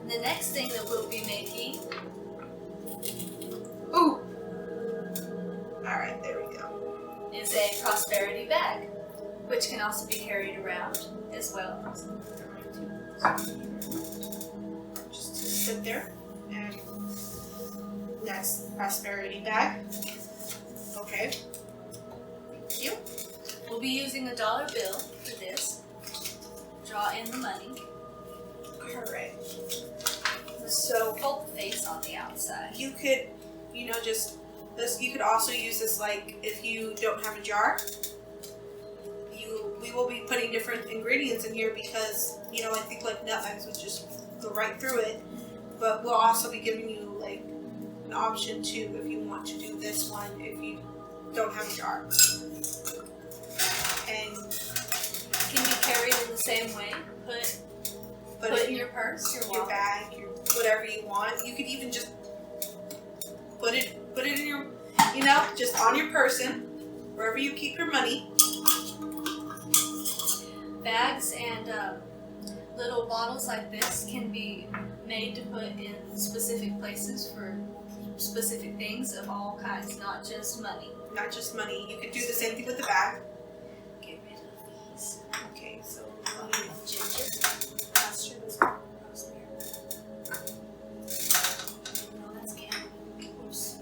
The next thing that we'll be making. Ooh! Alright, there we go. Is a prosperity bag, which can also be carried around as well. Just to sit there. And that's prosperity bag. Okay. Thank you. We'll be using a dollar bill for this. Draw in the money. Alright. So fold the face on the outside. You could, just this. You could also use this like if you don't have a jar. We will be putting different ingredients in here because I think like nutmegs would just go right through it. But we'll also be giving you like an option too if you want to do this one if you don't have a jar. And can be carried in the same way. Put it in your purse, your bag, whatever you want. You could even just put it in your, just on your person, wherever you keep your money. Bags and little bottles like this can be made to put in specific places for specific things of all kinds, not just money. Not just money. You could do the same thing with the bag. Get rid of these. Okay, so Ginger. No, that's candy. Oops.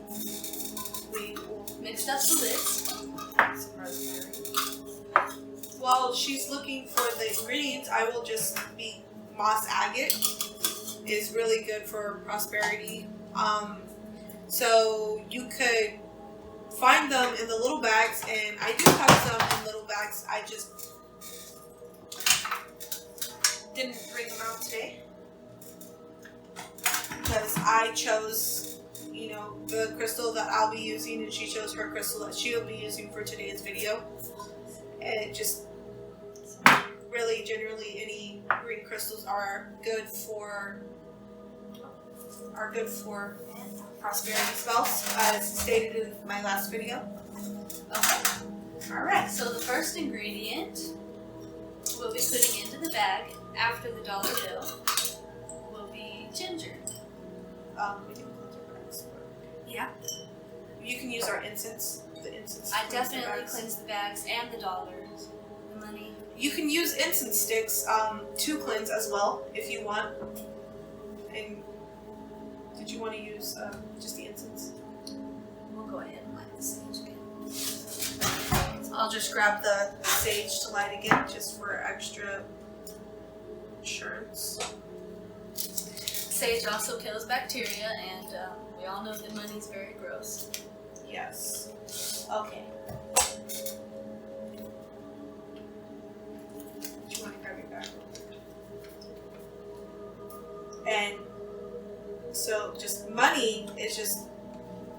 We will Mixed up the lids. rosemary. While she's looking for the ingredients, I will just be moss agate is really good for prosperity. So you could find them in the little bags, and I do have some in little bags. I just didn't bring them out today because I chose, the crystal that I'll be using, and she chose her crystal that she'll be using for today's video. And it just really, generally, any green crystals are good for prosperity spells, as stated in my last video. Okay. Alright. So the first ingredient we'll be putting into the bag after the dollar bill will be ginger. We can cleanse our bags. Yeah. You can use our incense. The incense. I definitely cleanse the bags and the dollars, the money. You can use incense sticks to cleanse as well if you want. And did you want to use just the incense? We'll go ahead and light the sage again. I'll just grab the sage to light again, just for extra insurance. Sage also kills bacteria, and we all know that money's very gross. Yes. Okay. Do you want to grab your bag? And so just money is just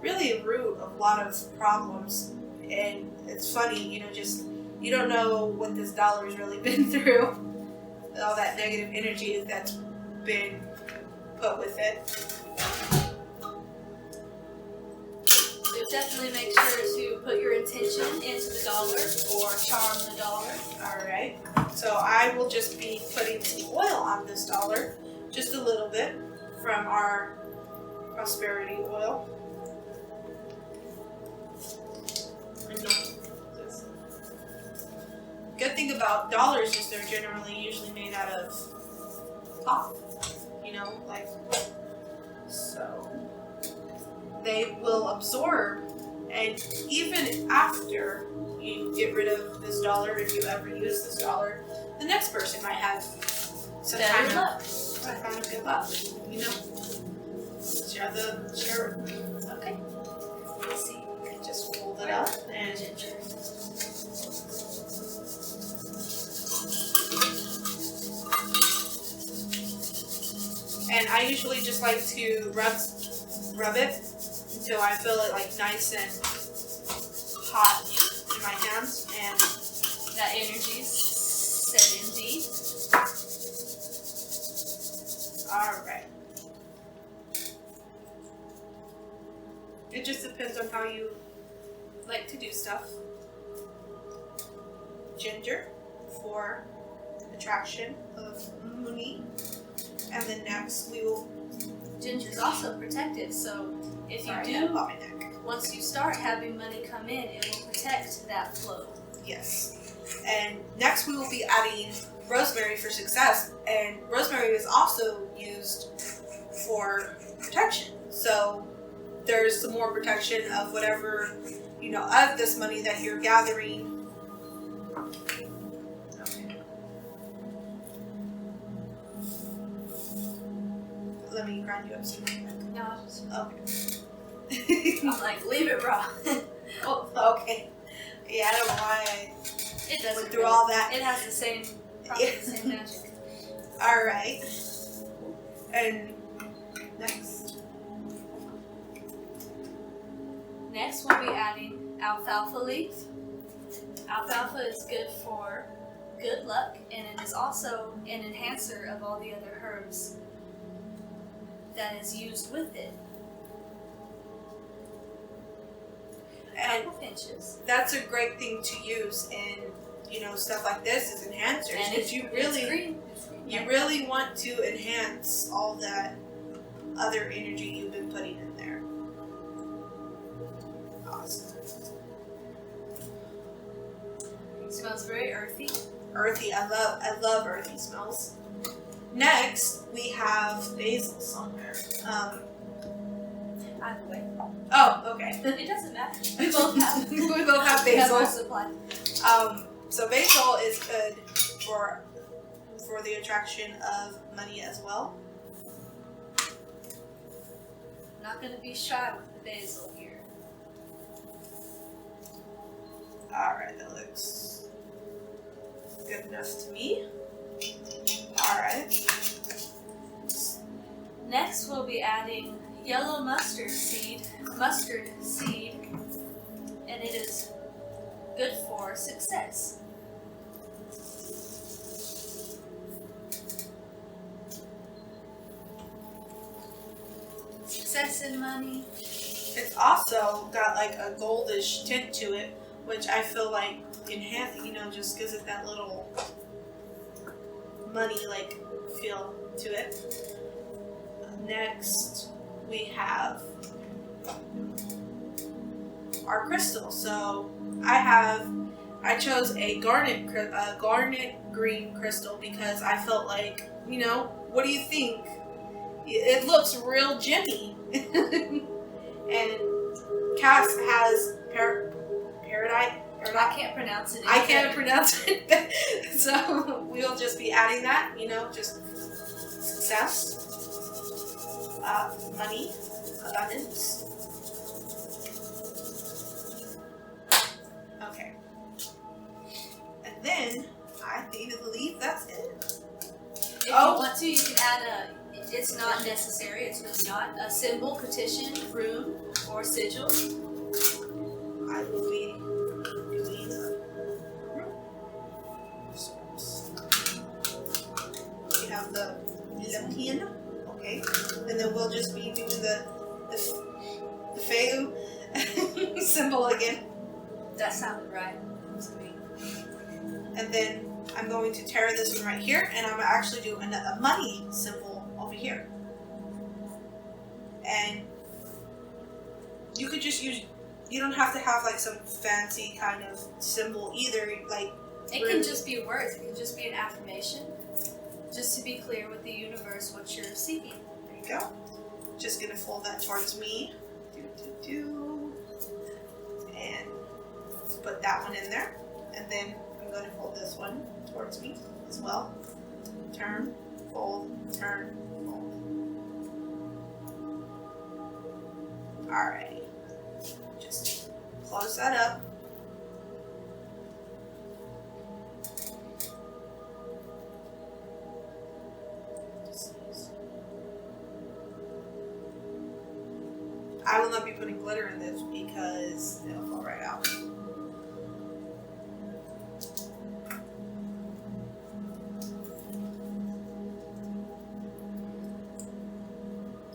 really a root of a lot of problems. And it's funny, you don't know what this dollar's really been through. All that negative energy that's been put with it. So definitely make sure to put your intention into the dollar or charm the dollar. Alright, so I will just be putting some oil on this dollar, just a little bit from our prosperity oil. Good thing about dollars is they're generally usually made out of cloth, so they will absorb, and even after you get rid of this dollar, if you ever use this dollar, the next person might have some kind of good luck, Share. Okay. Let's see. You can just fold it up and Ginger. And I usually just like to rub it until I feel it like nice and hot in my hands, and That energy's set in deep. alright. It just depends on how you like to do stuff. Ginger for attraction of money. And then next we will. Ginger's also protective, so if you Sorry, do, I got my neck. once you start having money come in, it will protect that flow. Yes. And next we will be adding rosemary for success. And rosemary is also used for protection. So there's some more protection of whatever, of this money that you're gathering. Okay. Let me grind you up some more. No, Okay. I'm like, leave it raw. Oh, okay. Yeah, I don't know why It I doesn't went through all that. It has the same, probably the same magic. Alright. And next. Next, we'll be adding alfalfa leaf. Alfalfa is good for good luck, and it is also an enhancer of all the other herbs that is used with it. And Couple pinches. that's a great thing to use in, stuff like this is enhancers. And Because you really, it's green. It's green. you really want to enhance all that other energy you've been putting in there. Awesome. It smells very earthy. Earthy. I love earthy smells. Next, we have basil somewhere. Either way. Oh, okay. It doesn't matter. We both have. We both have We have our basil. supply. So basil is good for the attraction of money as well. Not going to be shy with the basil here. Alright, that looks good enough to me. Alright. Next, we'll be adding yellow mustard seed, and it is good for success. Success in money. It's also got like a goldish tint to it, which I feel like just gives it that little money like feel to it. Next, we have our crystal. So I chose a garnet green crystal because I felt like, what do you think? It looks real gemmy. And Cass has paradite. I can't pronounce it. I can't pronounce it. So we'll just be adding that, just success, money, abundance. Okay. And then I believe that's it. If you want to, you can add it's not necessary, it's really not, a symbol, petition, rune, or sigil. I will be doing we have the Lampian, okay, and then we'll just be doing the Feu symbol again. That sounded right to me. And then I'm going to tear this one right here, and I'm going to actually do a money symbol over here. And you could just use, you don't have to have like some fancy kind of symbol either, like It can just be words, it can just be an affirmation, just to be clear with the universe what you're seeking. there you go. Just gonna fold that towards me. And put that one in there. And then I'm going to fold this one towards me as well. Turn, fold, turn, fold. Alrighty. Just close that up. I will not be putting glitter in this because it'll fall right out.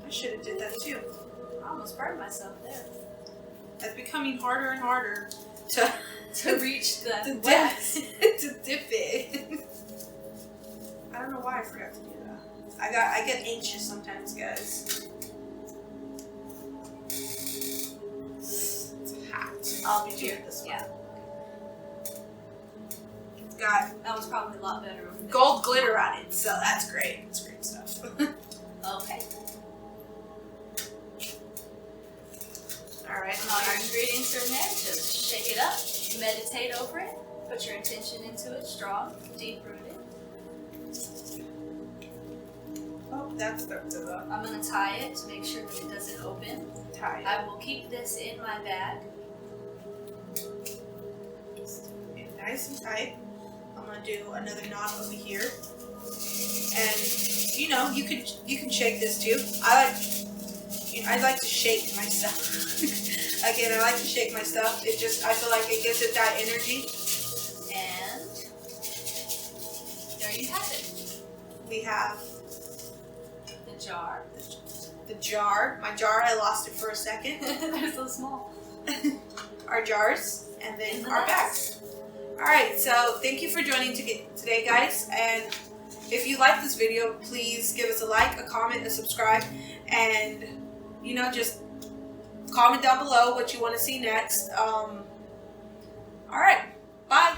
I should have did that too. I almost burned myself there. It's becoming harder and harder to Reach the to dip, wax. to dip it. I don't know why I forgot to do that. I get anxious sometimes, guys. It's hot. I'll be doing this one. Yeah. It's got That was probably a lot better. gold glitter on it, so that's great. It's great stuff. Okay. Alright, When all your ingredients are in there, just shake it up, meditate over it, put your intention into it, strong, deep rooted. oh, that's the I'm going to tie it to make sure that it doesn't open. tie. I will keep this in my bag. Nice and tight. I'm gonna do another knot over here, and you know you can shake this too. I like to shake my stuff. Again, I like to shake my stuff. I feel like it gives it that energy. And there you have it. We have The jar. the jar. My jar, I lost it for a second. They're so small. Our jars, and then And the our nuts. bags. Alright, so thank you for joining today, guys. And if you like this video, please give us a like, a comment, a subscribe, and you know, just comment down below what you want to see next. Alright, bye.